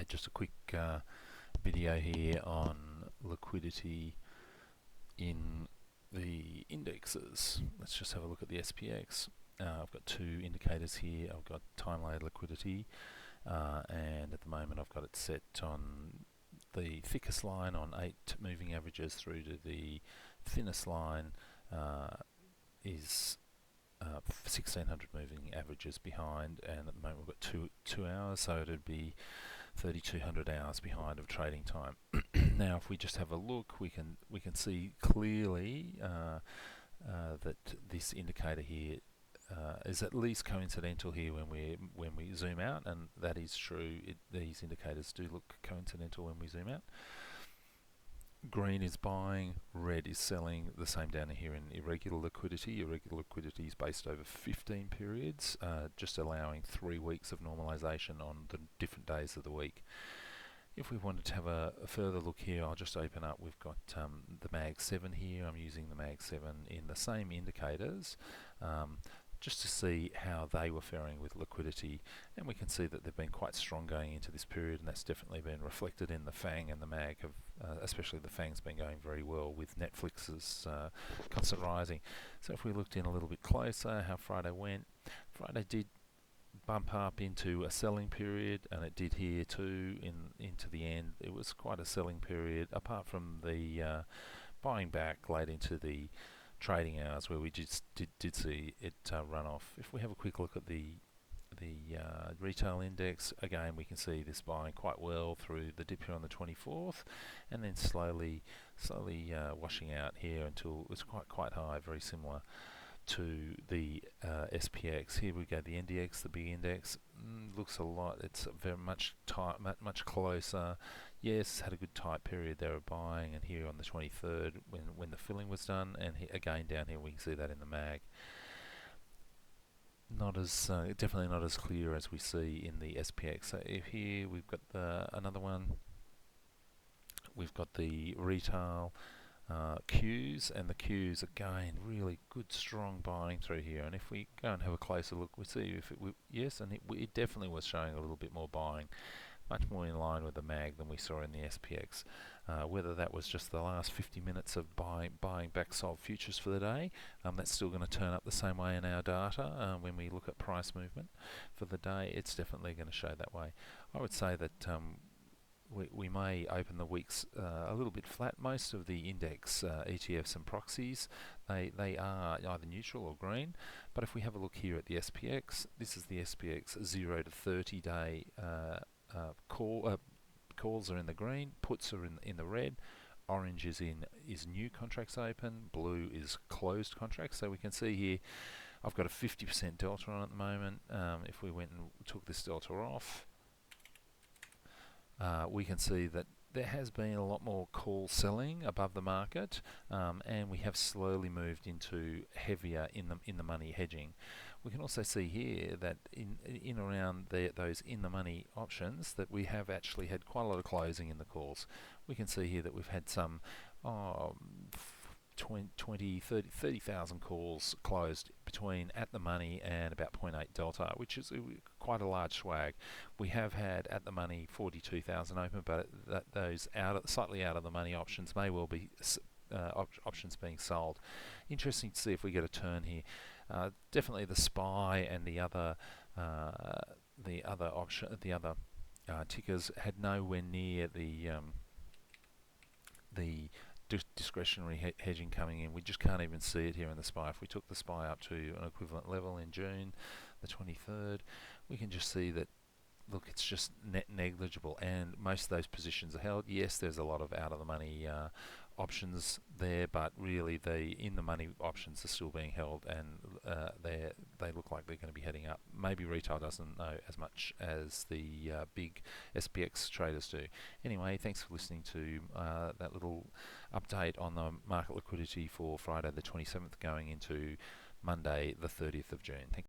Hi, just a quick video here on liquidity in the indexes. Let's just have a look at the SPX. I've got two indicators here. I've got time-laid liquidity and at the moment I've got it set on the thickest line on 8 moving averages through to the thinnest line is 1600 moving averages behind, and at the moment we've got two hours, so it'd be 3200 hours behind of trading time. Now if we just have a look, we can see clearly that this indicator here is at least coincidental here when we zoom out, and that is true. These indicators do look coincidental when we zoom out. Green is buying, red is selling. The same down here in irregular liquidity. Irregular liquidity is based over 15 periods, just allowing 3 weeks of normalization on the different days of the week. If we wanted to have a further look here, I'll just open up. We've got the MAG 7 here. I'm using the MAG 7 in the same indicators just to see how they were faring with liquidity, and we can see that they've been quite strong going into this period, and that's definitely been reflected in the FANG and the MAG. Especially the FANG's been going very well with Netflix's constant rising. So if we looked in a little bit closer how Friday went, Friday did bump up into a selling period, and it did here too into the end. It was quite a selling period, apart from the buying back late into the trading hours where we just did see it run off. If we have a quick look at the retail index, again we can see this buying quite well through the dip here on the 24th, and then slowly washing out here until it was quite high, very similar to the SPX. Here we go, the NDX, the big index, looks a lot, it's very much tight, much closer. Yes, had a good tight period there of buying, and here on the 23rd when the filling was done, and again down here we can see that in the MAG. Not as definitely not as clear as we see in the SPX. So if here we've got another one, we've got the retail Qs, and the Qs again really good strong buying through here. And if we go and have a closer look, we see if yes, and it definitely was showing a little bit more buying, much more in line with the MAG than we saw in the SPX. Whether that was just the last 50 minutes of buying back sold futures for the day, that's still going to turn up the same way in our data. When we look at price movement for the day, it's definitely going to show that way. I would say that we may open the weeks a little bit flat. Most of the index ETFs and proxies, they are either neutral or green. But if we have a look here at the SPX, this is the SPX 0 to 30 day calls are in the green, puts are in the red, orange is new contracts open, blue is closed contracts. So we can see here I've got a 50% delta on at the moment. If we went and took this delta off, we can see that there has been a lot more call selling above the market, and we have slowly moved into heavier in the money hedging. We can also see here that in around those in the money options that we have actually had quite a lot of closing in the calls. We can see here that we've had some 30,000 calls closed between at the money and about 0.8 delta, which is quite a large swag. We have had at the money 42,000 open, but those slightly out of the money options may well be options being sold. Interesting to see if we get a turn here. Definitely the SPY and the other tickers had nowhere near the discretionary hedging coming in. We just can't even see it here in the SPY. If we took the SPY up to an equivalent level in June the 23rd, we can just see that, look, it's just negligible, and most of those positions are held. Yes, there's a lot of out of the money options there, but really the in the money options are still being held, and they look like they're going to be heading up. Maybe retail doesn't know as much as the big SPX traders do. Anyway, thanks for listening to that little update on the market liquidity for Friday the 27th going into Monday the 30th of June. Thank